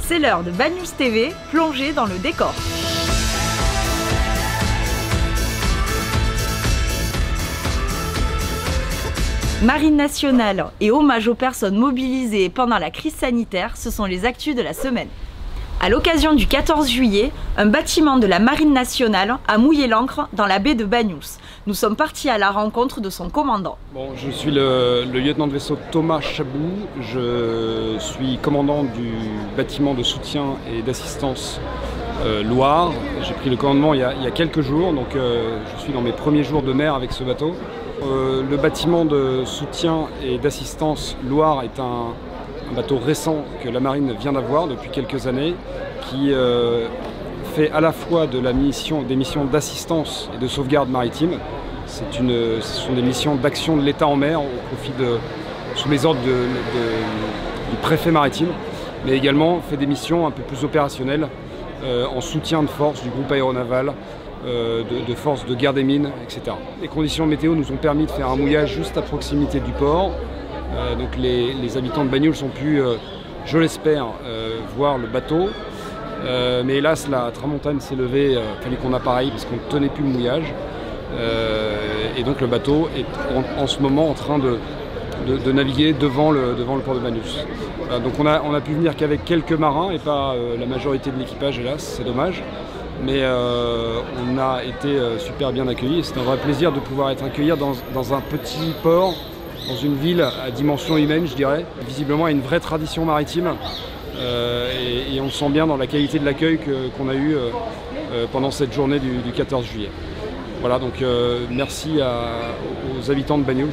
C'est l'heure de Bad News TV, plongée dans le décor. Marine nationale et hommage aux personnes mobilisées pendant la crise sanitaire, ce sont les actus de la semaine. À l'occasion du 14 juillet, un bâtiment de la Marine nationale a mouillé l'ancre dans la baie de Banyuls. Nous sommes partis à la rencontre de son commandant. Bon, je suis le lieutenant de vaisseau Thomas Chabou. Je suis commandant du bâtiment de soutien et d'assistance Loire. J'ai pris le commandement il y a quelques jours, donc je suis dans mes premiers jours de mer avec ce bateau. Le bâtiment de soutien et d'assistance Loire est un bateau récent que la Marine vient d'avoir depuis quelques années, qui fait à la fois des missions d'assistance et de sauvegarde maritime. Ce sont des missions d'action de l'État en mer sous les ordres du préfet maritime, mais également fait des missions un peu plus opérationnelles en soutien de forces du groupe aéronaval, de forces de guerre des mines, etc. Les conditions météo nous ont permis de faire un mouillage juste à proximité du port. Donc les habitants de Banyuls ont pu, je l'espère, voir le bateau. Mais hélas, la tramontane s'est levée, il fallait qu'on appareille parce qu'on ne tenait plus le mouillage. Et donc le bateau est en ce moment en train de naviguer devant le port de Banyuls. Voilà, donc on a pu venir qu'avec quelques marins et pas la majorité de l'équipage, hélas, c'est dommage. Mais on a été super bien accueillis. C'est un vrai plaisir de pouvoir être accueillis dans un petit port, dans une ville à dimension humaine, je dirais. Visiblement, il y a une vraie tradition maritime et on le sent bien dans la qualité de l'accueil qu'on a eu pendant cette journée du 14 juillet. Voilà, donc merci aux habitants de Banyuls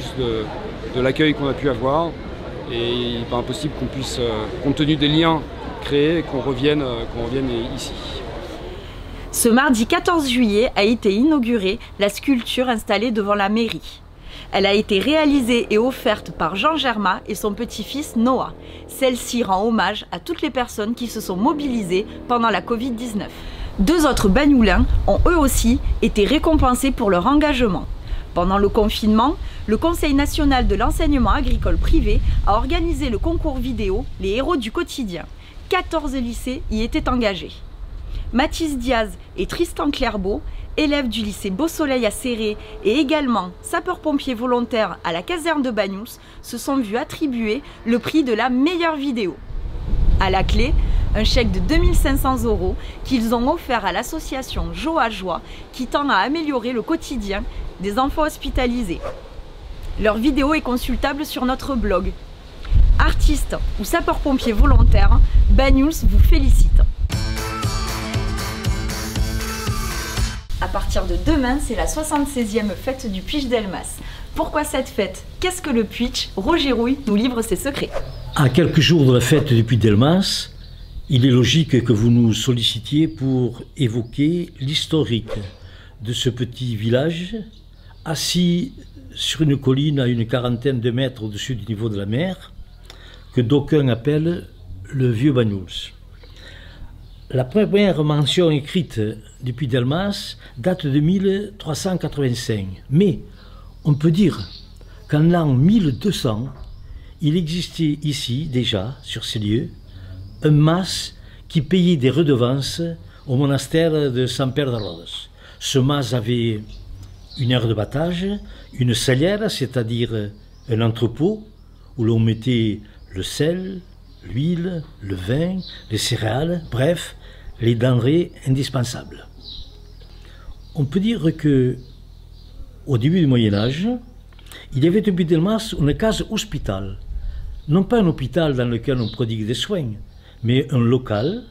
de l'accueil qu'on a pu avoir. Et il n'est pas impossible qu'on puisse, compte tenu des liens créés, qu'on revienne ici. Ce mardi 14 juillet a été inaugurée la sculpture installée devant la mairie. Elle a été réalisée et offerte par Jean Germain et son petit-fils Noah. Celle-ci rend hommage à toutes les personnes qui se sont mobilisées pendant la Covid-19. Deux autres Banyulins ont eux aussi été récompensés pour leur engagement. Pendant le confinement, le Conseil national de l'enseignement agricole privé a organisé le concours vidéo Les héros du quotidien. 14 lycées y étaient engagés. Mathis Diaz et Tristan Clairbeau, élèves du lycée Beau Soleil à Céré et également sapeurs-pompiers volontaires à la caserne de Banyuls, se sont vus attribuer le prix de la meilleure vidéo. À la clé, un chèque de 2 500 € qu'ils ont offert à l'association Joie Joie qui tend à améliorer le quotidien des enfants hospitalisés. Leur vidéo est consultable sur notre blog. Artistes ou sapeurs-pompiers volontaires, Banyuls vous félicite. À partir de demain, c'est la 76e fête du Puig d'Elmas. Pourquoi cette fête? Qu'est-ce que le Puig? Roger Rouille nous livre ses secrets. À quelques jours de la fête du Puig d'Elmas, il est logique que vous nous sollicitiez pour évoquer l'historique de ce petit village, assis sur une colline à une quarantaine de mètres au-dessus du niveau de la mer, que d'aucuns appellent le Vieux Banyuls. La première mention écrite du Puig d'Elmas date de 1385, mais on peut dire qu'en l'an 1200, il existait ici déjà, sur ces lieux, un mas qui payait des redevances au monastère de Sant Pere de Rodes. Ce mas avait une aire de battage, une salière, c'est-à-dire un entrepôt où l'on mettait le sel, l'huile, le vin, les céréales, bref, les denrées indispensables. On peut dire que, au début du Moyen-Âge, il y avait au Puig d'Elmas une case hospital. Non pas un hôpital dans lequel on prodigue des soins, mais un local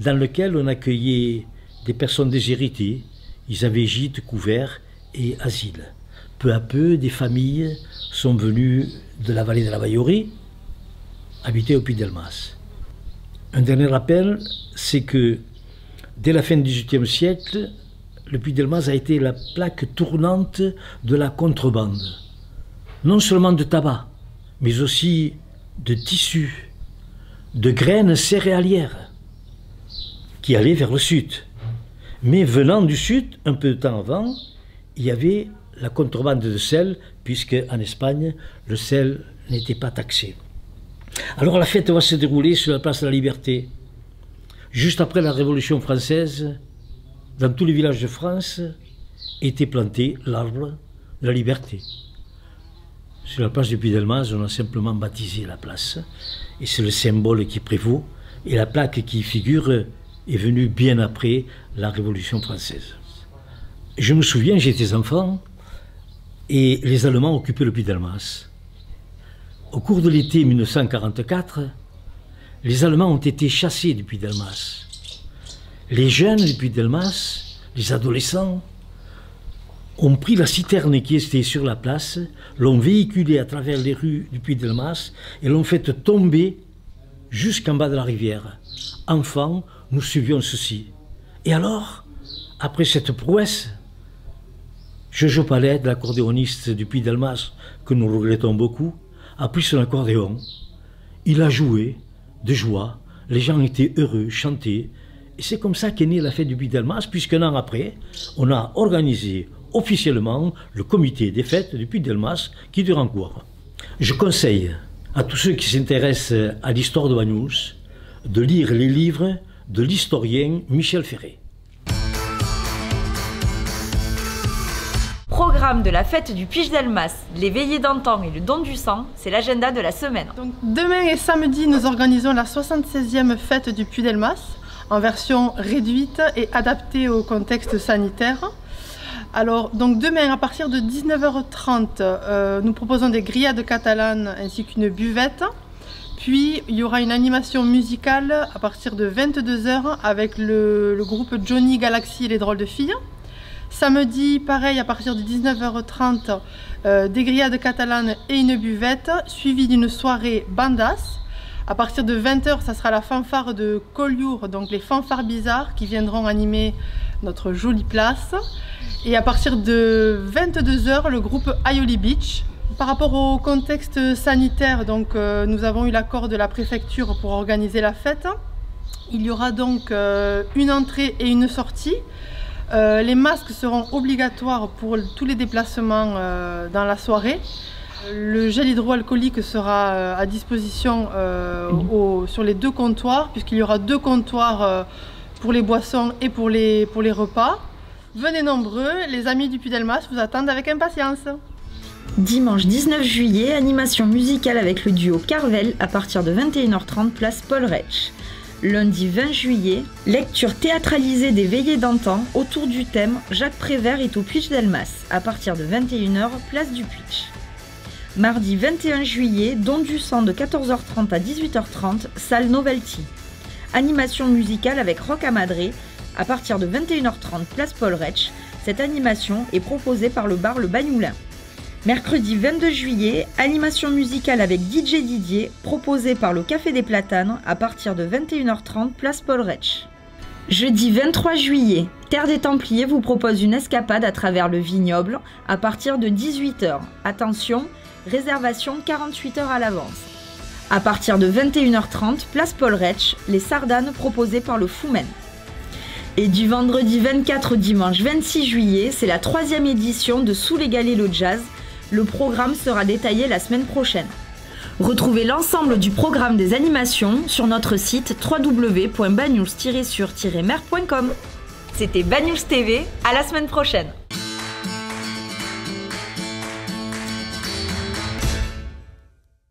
dans lequel on accueillait des personnes déshéritées. Ils avaient gîte, couvert et asile. Peu à peu, des familles sont venues de la vallée de la Baïorie, habiter au Puig d'Elmas. Un dernier rappel, c'est que dès la fin du XVIIIe siècle, le Puig d'Elmas a été la plaque tournante de la contrebande. Non seulement de tabac, mais aussi de tissus, de graines céréalières qui allaient vers le sud. Mais venant du sud, un peu de temps avant, il y avait la contrebande de sel, puisque en Espagne, le sel n'était pas taxé. Alors la fête va se dérouler sur la place de la Liberté. Juste après la Révolution française, dans tous les villages de France, était planté l'arbre de la liberté. Sur la place du Puy-Delmas, on a simplement baptisé la place. Et c'est le symbole qui prévaut. Et la plaque qui y figure est venue bien après la Révolution française. Je me souviens, j'étais enfant, et les Allemands occupaient le Puy-Delmas. Au cours de l'été 1944, les Allemands ont été chassés du Puy-Delmas. Les jeunes du Puy-Delmas, les adolescents, ont pris la citerne qui était sur la place, l'ont véhiculée à travers les rues du Puy-Delmas et l'ont fait tomber jusqu'en bas de la rivière. Enfants, nous suivions ceci. Et alors, après cette prouesse, Jojo Palais, l'accordéoniste du Puy-Delmas, que nous regrettons beaucoup, a pris son accordéon. Il a joué de joie, les gens étaient heureux, chantaient. Et c'est comme ça qu'est née la fête du Puy-Delmas, puisqu'un an après, on a organisé officiellement le comité des fêtes du Puy-Delmas qui dure en cours. Je conseille à tous ceux qui s'intéressent à l'histoire de Banyuls de lire les livres de l'historien Michel Ferré. Programme de la fête du Puy-Delmas, les veillées d'antan et le don du sang, c'est l'agenda de la semaine. Donc, demain et samedi, nous organisons la 76e fête du Puy-Delmas en version réduite et adaptée au contexte sanitaire. Alors, donc demain, à partir de 19h30, nous proposons des grillades catalanes ainsi qu'une buvette. Puis, il y aura une animation musicale à partir de 22h avec le groupe Johnny Galaxy et les drôles de filles. Samedi, pareil, à partir de 19h30, des grillades catalanes et une buvette, suivie d'une soirée bandas. À partir de 20h, ça sera la fanfare de Collioure, donc les fanfares bizarres qui viendront animer notre jolie place. Et à partir de 22h, le groupe Aioli Beach. Par rapport au contexte sanitaire, donc, nous avons eu l'accord de la préfecture pour organiser la fête. Il y aura donc une entrée et une sortie. Les masques seront obligatoires pour tous les déplacements dans la soirée. Le gel hydroalcoolique sera à disposition sur les deux comptoirs, puisqu'il y aura deux comptoirs pour les boissons et pour les repas. Venez nombreux, les amis du Puy-Delmas vous attendent avec impatience. Dimanche 19 juillet, animation musicale avec le duo Carvel à partir de 21h30, place Paul Rech. Lundi 20 juillet, lecture théâtralisée des veillées d'antan autour du thème Jacques Prévert est au Puy-Delmas à partir de 21h, place du Puy. Mardi 21 juillet, don du sang de 14h30 à 18h30, salle Novelty. Animation musicale avec Rock à Madré à partir de 21h30, place Paul Rech. Cette animation est proposée par le bar Le Bagnoulin. Mercredi 22 juillet, animation musicale avec DJ Didier, proposée par le Café des Platanes à partir de 21h30, place Paul Rech. Jeudi 23 juillet, Terre des Templiers vous propose une escapade à travers le vignoble à partir de 18h. Attention, réservation 48 heures à l'avance. À partir de 21h30, place Paul Rech, les sardanes proposées par le Foumen. Et du vendredi 24 au dimanche 26 juillet, c'est la 3e édition de Sous les Galets le Jazz. Le programme sera détaillé la semaine prochaine. Retrouvez l'ensemble du programme des animations sur notre site www.banyuls-sur-mer.com. C'était Banyuls TV, à la semaine prochaine.